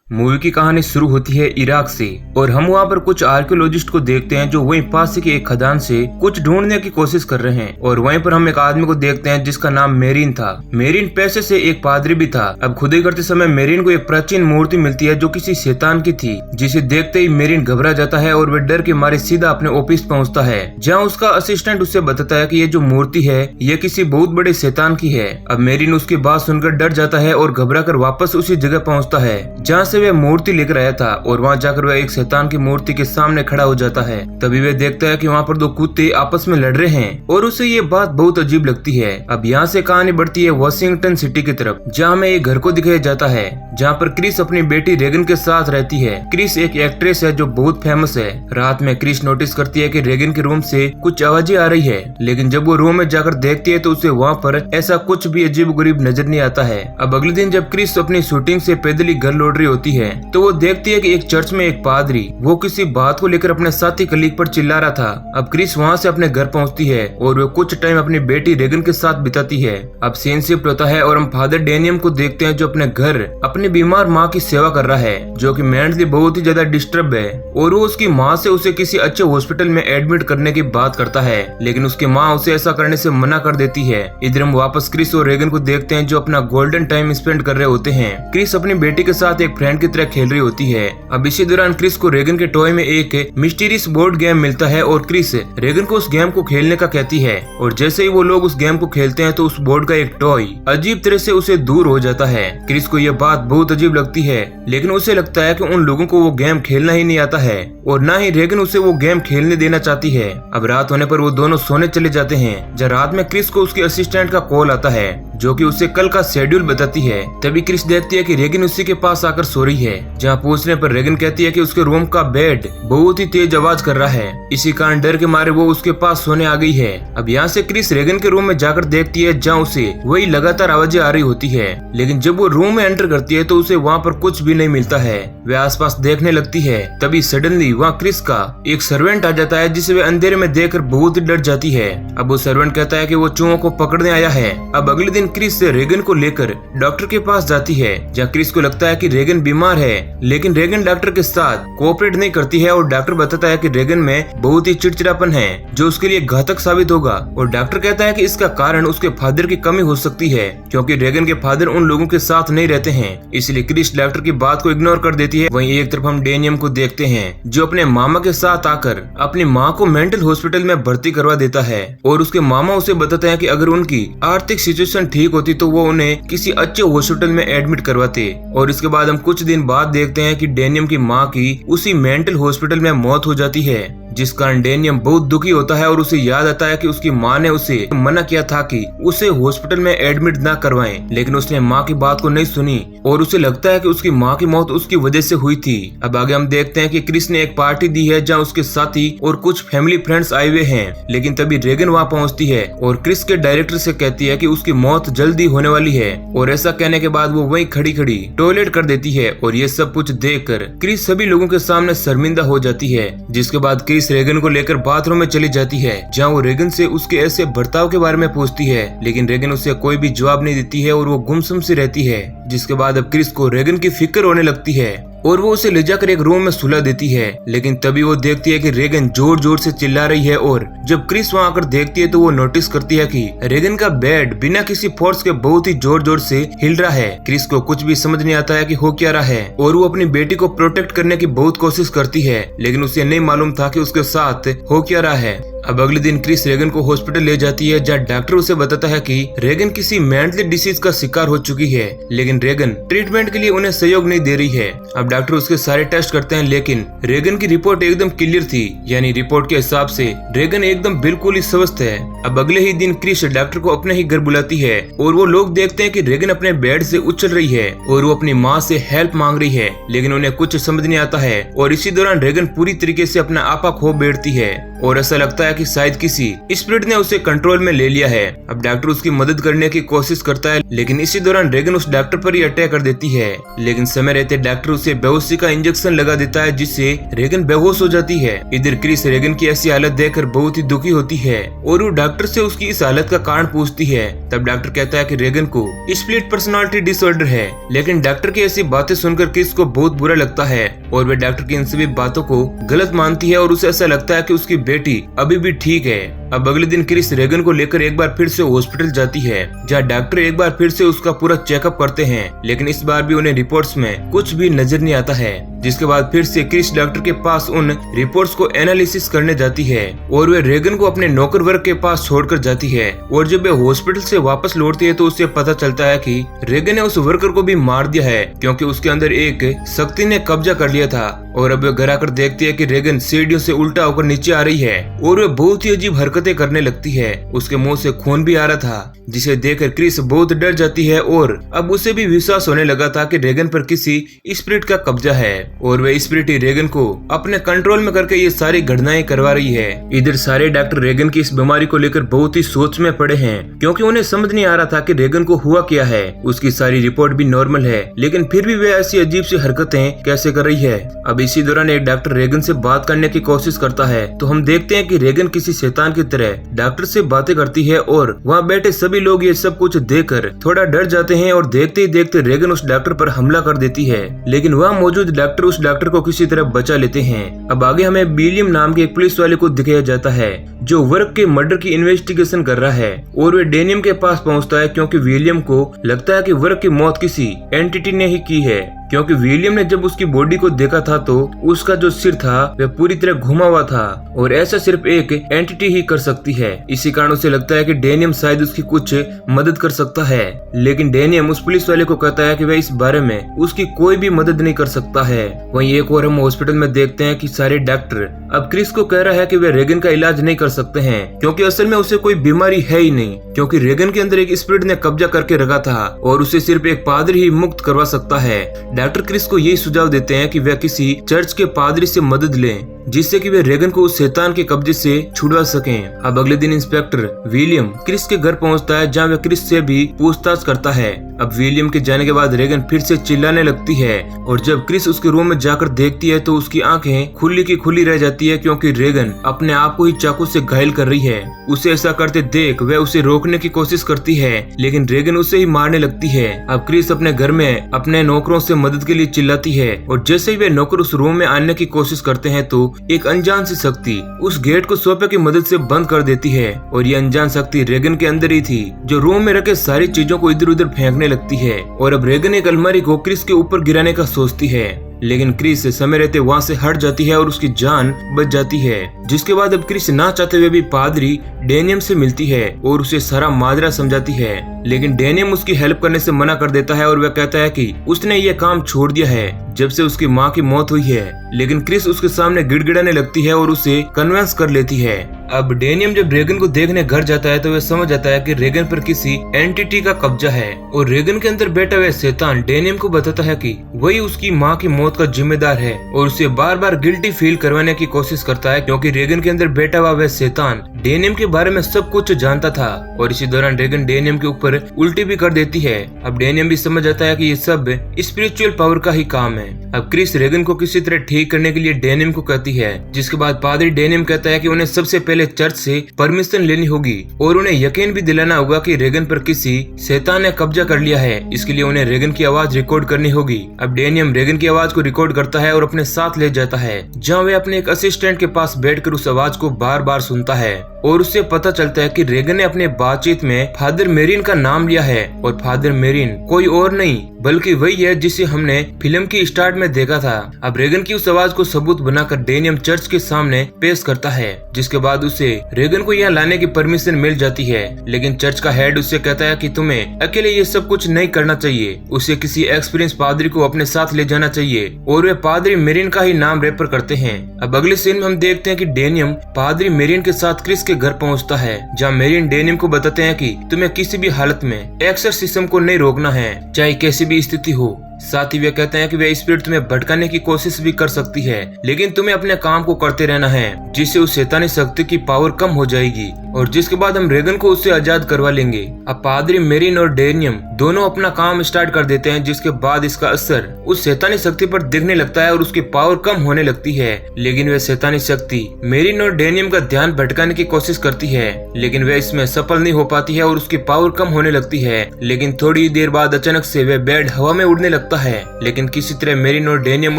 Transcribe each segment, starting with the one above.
Movie की कहानी शुरू होती है इराक से और हम वहाँ पर कुछ आर्कियोलॉजिस्ट को देखते हैं जो वहीं पास के एक खदान से कुछ ढूंढने की कोशिश कर रहे हैं। और वहीं पर हम एक आदमी को देखते हैं जिसका नाम मेरिन था। मेरिन पेशे से एक पादरी भी था। अब खुदाई करते समय मेरिन को एक प्राचीन मूर्ति मिलती है जो किसी शैतान की थी, जिसे देखते ही मेरिन घबरा जाता है और वह डर के मारे सीधा अपने ऑफिस पहुँचता है, जहाँ उसका असिस्टेंट उसे बताता है कि ये जो मूर्ति है ये किसी बहुत बड़े शैतान की है। अब मेरिन उसकी बात सुनकर डर जाता है और घबरा कर वापस उसी जगह पहुँचता है जहाँ से वह मूर्ति लेकर आया था और वहाँ जाकर वह एक शैतान की मूर्ति के सामने खड़ा हो जाता है। तभी वह देखता है कि वहाँ पर दो कुत्ते आपस में लड़ रहे हैं और उसे ये बात बहुत अजीब लगती है। अब यहाँ से कहानी बढ़ती है वॉशिंगटन सिटी की तरफ, जहाँ हमें एक घर को दिखाया जाता है जहाँ पर क्रिस अपनी बेटी रेगन के साथ रहती है। क्रिस एक एक्ट्रेस है जो बहुत फेमस है। रात में क्रिस नोटिस करती है कि रेगन के रूम से कुछ आवाजें आ रही है, लेकिन जब वो रूम में जाकर देखती है तो उसे वहाँ पर ऐसा कुछ भी अजीबोगरीब नजर नहीं आता है। अब अगले दिन जब क्रिस अपनी शूटिंग से पैदल ही घर लौट रही होती है तो वो देखती है कि एक चर्च में एक पादरी वो किसी बात को लेकर अपने साथी कलीग पर चिल्ला रहा था। अब क्रिस वहाँ से अपने घर पहुँचती है और वो कुछ टाइम अपनी बेटी रेगन के साथ बिताती है। अब सीन शिफ्ट होता है और हम फादर डेनियम को देखते हैं जो अपने घर अपनी बीमार माँ की सेवा कर रहा है, जो कि मेंटली बहुत ही ज्यादा डिस्टर्ब है। और वो उसकी माँ से उसे किसी अच्छे हॉस्पिटल में एडमिट करने की बात करता है, लेकिन उसकी माँ उसे ऐसा करने से मना कर देती है। इधर हम वापस क्रिस और रेगन को देखते हैं जो अपना गोल्डन टाइम स्पेंड कर रहे होते हैं। क्रिस अपनी बेटी के साथ एक फ्रेंड की तरह खेल रही होती है। अब इसी दौरान क्रिस को रेगन के टॉय में एक मिस्टीरियस बोर्ड गेम मिलता है और क्रिस रेगन को उस गेम को खेलने का कहती है। और जैसे ही वो लोग उस गेम को खेलते हैं तो उस बोर्ड का एक टॉय अजीब तरह से उसे दूर हो जाता है। क्रिस को यह बात बहुत अजीब लगती है, लेकिन उसे लगता है कि उन लोगों को वो गेम खेलना ही नहीं आता है और ना ही रेगन उसे वो गेम खेलने देना चाहती है। अब रात होने पर वो दोनों सोने चले जाते हैं। जब रात में क्रिस को उसके असिस्टेंट का कॉल आता है जो कि उसे कल का शेड्यूल बताती है। तभी क्रिस देखती है कि रेगन उसी के पास आकर सो रही है। जहाँ पूछने पर रेगन कहती है कि उसके रूम का बेड बहुत ही तेज आवाज कर रहा है, इसी कारण डर के मारे वो उसके पास सोने आ गई है। अब यहाँ से क्रिस रेगन के रूम में जाकर देखती है जहाँ उसे वही लगातार आवाजें आ रही होती है, लेकिन जब वो रूम में एंटर करती है तो उसे वहाँ पर कुछ भी नहीं मिलता है। वह आसपास देखने लगती है, तभी सडनली वहाँ क्रिस का एक सर्वेंट आ जाता है जिसे वह अंधेरे में देखकर बहुत ही डर जाती है। अब वो सर्वेंट कहता है कि वो चूहों को पकड़ने आया है। अब अगले दिन क्रिस रेगन को लेकर डॉक्टर के पास जाती है, जहाँ क्रिस को लगता है कि रेगन बीमार है, लेकिन रेगन डॉक्टर के साथ कोऑपरेट नहीं करती है और डॉक्टर बताता है कि रेगन में बहुत ही चिड़चिड़ापन है जो उसके लिए घातक साबित होगा। और डॉक्टर कहता है कि इसका कारण उसके फादर की कमी हो सकती है, क्योंकि रेगन के फादर उन लोगों के साथ नहीं रहते हैं, इसलिए क्रिस डॉक्टर की बात को इग्नोर कर देती है। वहीं एक तरफ हम डेनियम को देखते हैं जो अपने मामा के साथ आकर अपनी माँ को मेंटल हॉस्पिटल में भर्ती करवा देता है और उसके मामा उसे बताते हैं कि अगर उनकी आर्थिक सिचुएशन ठीक होती तो वो उन्हें किसी अच्छे हॉस्पिटल में एडमिट करवाते। और इसके बाद हम कुछ दिन बाद देखते हैं कि डेनियम की माँ की उसी मेंटल हॉस्पिटल में मौत हो जाती है, जिस कारण डेनियम बहुत दुखी होता है और उसे याद आता है कि उसकी माँ ने उसे मना किया था कि उसे हॉस्पिटल में एडमिट ना करवाएं, लेकिन उसने माँ की बात को नहीं सुनी और उसे लगता है कि उसकी माँ की मौत उसकी वजह से हुई थी। अब आगे हम देखते हैं कि क्रिस ने एक पार्टी दी है जहाँ उसके साथी और कुछ फैमिली फ्रेंड्स आए हुए हैं, लेकिन तभी रेगन वहाँ पहुँचती है और क्रिस के डायरेक्टर से कहती है कि उसकी मौत जल्दी होने वाली है। और ऐसा कहने के बाद वो वहीं खड़ी खड़ी टॉयलेट कर देती है और ये सब कुछ देखकर क्रिस सभी लोगों के सामने शर्मिंदा हो जाती है। जिसके बाद क्रिस रेगन को लेकर बाथरूम में चली जाती है, जहाँ वो रेगन से उसके ऐसे बर्ताव के बारे में पूछती है, लेकिन रेगन उसे कोई भी जवाब नहीं देती है और वो गुमसुम सी रहती है। जिसके बाद अब क्रिस को रेगन की फिक्र होने लगती है और वो उसे ले जाकर एक रूम में सुला देती है, लेकिन तभी वो देखती है कि रेगन जोर जोर से चिल्ला रही है। और जब क्रिस वहाँ आकर देखती है तो वो नोटिस करती है कि रेगन का बेड बिना किसी फोर्स के बहुत ही जोर जोर से हिल रहा है। क्रिस को कुछ भी समझ नहीं आता है कि हो क्या रहा है और वो अपनी बेटी को प्रोटेक्ट करने की बहुत कोशिश करती है, लेकिन उसे नहीं मालूम था कि उसके साथ हो क्या रहा है। अब अगले दिन क्रिस रेगन को हॉस्पिटल ले जाती है, जहाँ डॉक्टर उसे बताता है कि रेगन किसी मेंटली डिसीज का शिकार हो चुकी है, लेकिन रेगन ट्रीटमेंट के लिए उन्हें सहयोग नहीं दे रही है। अब डॉक्टर उसके सारे टेस्ट करते हैं, लेकिन रेगन की रिपोर्ट एकदम क्लियर थी, यानी रिपोर्ट के हिसाब से रेगन एकदम बिल्कुल ही स्वस्थ है। अब अगले ही दिन क्रिस डॉक्टर को अपने ही घर बुलाती है और वो लोग देखते हैं कि रेगन अपने बेड से उछल रही है और वो अपनी माँ से हेल्प मांग रही है, लेकिन उन्हें कुछ समझ नहीं आता है। और इसी दौरान रेगन पूरी तरीके से अपना आपा खो बैठती है और ऐसा लगता है कि शायद किसी स्पिरिट ने उसे कंट्रोल में ले लिया है। अब डॉक्टर उसकी मदद करने की कोशिश करता है, लेकिन इसी दौरान रेगन उस डॉक्टर पर ही अटैक कर देती है। लेकिन समय रहते डॉक्टर उसे बेहोशी का इंजेक्शन लगा देता है, जिससे रेगन बेहोश हो जाती है। इधर क्रिस रेगन की ऐसी हालत देखकर बहुत ही दुखी होती है और वो डॉक्टर से उसकी इस हालत का कारण पूछती है। तब डॉक्टर कहता है कि रेगन को स्प्लिट पर्सनालिटी डिसऑर्डर है। लेकिन डॉक्टर की ऐसी बातें सुनकर क्रिस को बहुत बुरा लगता है और वे डॉक्टर की इन सभी बातों को गलत मानती है और उसे ऐसा लगता है कि उसकी बेटी अभी भी ठीक है। अब अगले दिन क्रिस रेगन को लेकर एक बार फिर से हॉस्पिटल जाती है, जहाँ डॉक्टर एक बार फिर से उसका पूरा चेकअप करते हैं, लेकिन इस बार भी उन्हें रिपोर्ट्स में कुछ भी नजर नहीं आता है। जिसके बाद फिर से क्रिस डॉक्टर के पास उन रिपोर्ट्स को एनालिसिस करने जाती है और वे रेगन को अपने नौकर वर्ग के पास छोड़कर जाती है। और जब वे हॉस्पिटल से वापस लौटती है तो उसे पता चलता है कि रेगन ने उस वर्कर को भी मार दिया है, क्योंकि उसके अंदर एक शक्ति ने कब्जा कर लिया था। और अब वे घर आकर देखती है कि रेगन सीढ़ियों से उल्टा होकर नीचे आ रही है और वे बहुत ही अजीब हरकतें करने लगती है। उसके मुंह से खून भी आ रहा था, जिसे देखकर क्रिस बहुत डर जाती है और अब उसे भी विश्वास होने लगा था कि रेगन पर किसी स्पिरिट का कब्जा है और वे स्पिरिट ही रेगन को अपने कंट्रोल में करके ये सारी घटनाएं करवा रही है। इधर सारे डॉक्टर रेगन की इस बीमारी को लेकर बहुत ही सोच में पड़े हैं, क्योंकि उन्हें समझ नहीं आ रहा था कि रेगन को हुआ क्या है। उसकी सारी रिपोर्ट भी नॉर्मल है, लेकिन फिर भी वे ऐसी अजीब सी हरकतें कैसे कर रही है। अब इसी दौरान एक डॉक्टर रेगन से बात करने की कोशिश करता है, तो हम देखते हैं कि रेगन किसी शैतान की तरह डॉक्टर से बातें करती है और वहाँ बैठे सभी लोग ये सब कुछ देखकर थोड़ा डर जाते हैं और देखते ही देखते रेगन उस डॉक्टर पर हमला कर देती है। लेकिन वहाँ मौजूद डॉक्टर उस डॉक्टर को किसी तरह बचा लेते हैं। अब आगे हमें विलियम नाम के एक पुलिस वाले को दिखाया जाता है, जो वर्क के मर्डर की इन्वेस्टिगेशन कर रहा है और वे डेनियम के पास पहुंचता है, क्योंकि विलियम को लगता है कि वर्क की मौत किसी एंटिटी ने ही की है। क्योंकि विलियम ने जब उसकी बॉडी को देखा था तो उसका जो सिर था वह पूरी तरह घुमा हुआ था और ऐसा सिर्फ एक एंटिटी ही कर सकती है। इसी कारण उसे लगता है कि डेनियम शायद उसकी कुछ मदद कर सकता है। लेकिन डेनियम उस पुलिस वाले को कहता है कि वह इस बारे में उसकी कोई भी मदद नहीं कर सकता है। वहीं एक और हम हॉस्पिटल में देखते हैं कि सारे डॉक्टर अब क्रिस को कह रहा है कि वे रेगन का इलाज नहीं कर सकते हैं, क्योंकि असल में उसे कोई बीमारी है ही नहीं, क्योंकि रेगन के अंदर एक स्पिरिट ने कब्जा करके रखा था और उसे सिर्फ एक पादरी ही मुक्त करवा सकता है। डॉक्टर क्रिस को यही सुझाव देते हैं कि वह किसी चर्च के पादरी से मदद लें, जिससे कि वे रेगन को उस शैतान के कब्जे से छुड़वा सकें। अब अगले दिन इंस्पेक्टर विलियम क्रिस के घर पहुंचता है, जहां वह क्रिस से भी पूछताछ करता है। अब विलियम के जाने के बाद रेगन फिर से चिल्लाने लगती है और जब क्रिस उसके रूम में जाकर देखती है तो उसकी आंखें खुली की खुली रह जाती है, क्योंकि रेगन अपने आप को ही चाकू से घायल कर रही है। उसे ऐसा करते देख वह उसे रोकने की कोशिश करती है, लेकिन रेगन उसे ही मारने लगती है। अब क्रिस अपने घर में अपने नौकरों से मदद के लिए चिल्लाती है और जैसे ही वे नौकर उस रूम में आने की कोशिश करते हैं तो एक अनजान सी शक्ति उस गेट को सोफे की मदद से बंद कर देती है और ये अनजान शक्ति रेगन के अंदर ही थी, जो रूम में रखे सारी चीजों को इधर उधर फेंकने लगती है। और अब रेगन एक अलमारी को क्रिस के ऊपर गिराने का सोचती है, लेकिन क्रिस समय रहते वहाँ से हट जाती है और उसकी जान बच जाती है। जिसके बाद अब क्रिस ना चाहते हुए भी पादरी डेनियम से मिलती है और उसे सारा माजरा समझाती है, लेकिन डेनियम उसकी हेल्प करने से मना कर देता है और वह कहता है कि उसने ये काम छोड़ दिया है जब से उसकी माँ की मौत हुई है। लेकिन क्रिस उसके सामने गिड़गिड़ाने लगती है और उसे कन्विंस कर लेती है। अब डेनियम जब रेगन को देखने घर जाता है तो वह समझ जाता है कि रेगन पर किसी एंटिटी का कब्जा है और रेगन के अंदर बैठा हुआ शैतान डेनियम को बताता है कि वही उसकी माँ की मौत का जिम्मेदार है और उसे बार बार गिल्टी फील करवाने की कोशिश करता है, क्योंकि रेगन के अंदर बैठा हुआ वह शैतान डेनियम के बारे में सब कुछ जानता था। और इसी दौरान रेगन डेनियम के ऊपर उल्टी भी कर देती है। अब डेनियम भी समझ जाता है कि ये सब स्पिरिचुअल पावर का ही काम है। अब क्रिस रेगन को किसी तरह ठीक करने के लिए डेनियम को कहती है, जिसके बाद पादरी डेनियम कहता है कि उन्हें सबसे पहले चर्च से परमिशन लेनी होगी और उन्हें यकीन भी दिलाना होगा कि रेगन पर किसी शैतान ने कब्जा कर लिया है। इसके लिए उन्हें रेगन की आवाज रिकॉर्ड करनी होगी। अब डेनियम रेगन की आवाज को रिकॉर्ड करता है और अपने साथ ले जाता है, जहाँ वे अपने एक असिस्टेंट के पास बैठकर उस आवाज को बार बार सुनता है और उससे पता चलता है कि रेगन ने अपने बातचीत में फादर मेरिन का नाम लिया है और फादर मेरिन कोई और नहीं बल्कि वही है जिसे हमने फिल्म की स्टार्ट में देखा था। अब रेगन की उस आवाज को सबूत बनाकर डेनियम चर्च के सामने पेश करता है, जिसके बाद उसे रेगन को यहाँ लाने की परमिशन मिल जाती है। लेकिन चर्च का हेड उससे कहता है कि तुम्हें अकेले ये सब कुछ नहीं करना चाहिए, उसे किसी एक्सपीरियंस पादरी को अपने साथ ले जाना चाहिए और वे पादरी मेरिन का ही नाम रेफर करते हैं। अब अगले सीन में हम देखते हैं कि डेनियम पादरी मेरिन के साथ क्रिस के घर पहुंचता है, जहां मेरिन डेनियम को बताते हैं कि तुम्हें किसी भी हालत में एक्सर्सिज्म को नहीं रोकना है, चाहे कैसी भी स्थिति हो। साथ ही वे कहते हैं कि वे स्पिरिट तुम्हें भटकाने की कोशिश भी कर सकती है, लेकिन तुम्हें अपने काम को करते रहना है, जिससे उस शैतानी शक्ति की पावर कम हो जाएगी और जिसके बाद हम रेगन को उससे आजाद करवा लेंगे। अब पादरी मेरिन और डेनियम दोनों अपना काम स्टार्ट कर देते हैं, जिसके बाद इसका असर उस शैतानी शक्ति पर दिखने लगता है और उसकी पावर कम होने लगती है। लेकिन वह शैतानी शक्ति मेरिन और डेनियम का ध्यान भटकाने की कोशिश करती है, लेकिन वह इसमें सफल नहीं हो पाती है और उसकी पावर कम होने लगती है। लेकिन थोड़ी देर बाद अचानक से वह बेड हवा में उड़ने लगता है, लेकिन किसी तरह मेरिन और डेनियम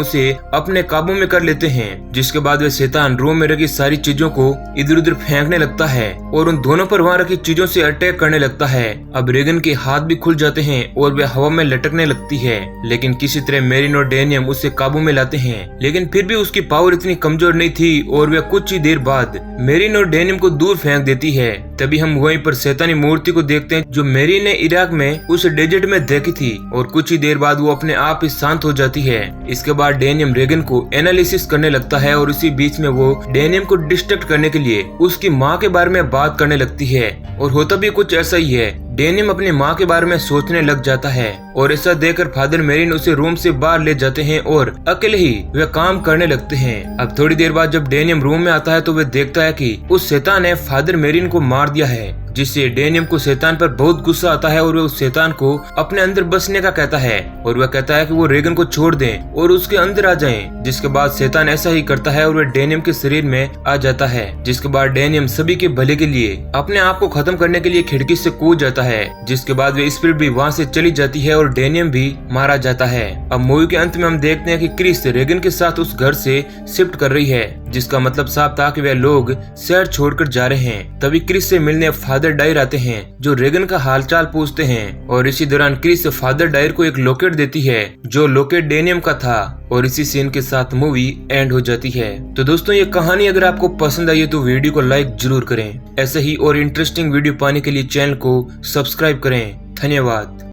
उसे अपने काबू में कर लेते हैं, जिसके बाद वह शैतान रूम में रखी सारी चीजों को इधर उधर फेंकने लगता है और उन दोनों पर वहाँ रखी चीजों से अटैक करने लगता है। अब रेगन के हाथ भी खुल जाते हैं और वह हवा में लटकने लगती है, लेकिन किसी तरह मेरिन और डेनियम उसे काबू में लाते हैं। लेकिन फिर भी उसकी पावर इतनी कमजोर नहीं थी और वह कुछ ही देर बाद मेरिन और डेनियम को दूर फेंक देती है। तभी हम वहीं पर शैतानी मूर्ति को देखते हैं जो मेरिन ने इराक में उस डेजर्ट में देखी थी और कुछ ही देर बाद वो अपने आप ही शांत हो जाती है। इसके बाद डेनियम रेगन को एनालिसिस करने लगता है और इसी बीच में वो डेनियम को डिस्ट्रैक्ट करने के लिए उसकी माँ के बारे में बात करने लगती है और होता भी कुछ ऐसा ही है। डेनियम अपनी माँ के बारे में सोचने लग जाता है और ऐसा देखकर फादर मेरिन उसे रूम से बाहर ले जाते हैं और अकेले ही वे काम करने लगते हैं। अब थोड़ी देर बाद जब डेनियम रूम में आता है तो वह देखता है कि उस शैतान ने फादर मेरिन को मार दिया है, जिससे डेनियम को शैतान पर बहुत गुस्सा आता है और वह उस शैतान को अपने अंदर बसने का कहता है और वह कहता है कि वो रेगन को छोड़ दें और उसके अंदर आ जाएं। जिसके बाद शैतान ऐसा ही करता है और वह डेनियम के शरीर में आ जाता है। जिसके बाद डेनियम सभी के भले के लिए अपने आप को खत्म करने के लिए खिड़की से कूद जाता है, जिसके बाद वे स्पिरिट भी वहाँ से चली जाती है और डेनियम भी मारा जाता है। अब मूवी के अंत में हम देखते हैं कि क्रिस रेगन के साथ उस घर से शिफ्ट कर रही है, जिसका मतलब साफ था कि वे लोग शहर छोड़कर जा रहे हैं। तभी क्रिस से मिलने फादर डायर आते हैं जो रेगन का हालचाल पूछते हैं और इसी दौरान क्रिस फादर डायर को एक लॉकेट देती है जो लॉकेट डेनियम का था और इसी सीन के साथ मूवी एंड हो जाती है। तो दोस्तों ये कहानी अगर आपको पसंद आई है तो वीडियो को लाइक जरूर करें। ऐसे ही और इंटरेस्टिंग वीडियो पाने के लिए चैनल को सब्सक्राइब करें। धन्यवाद।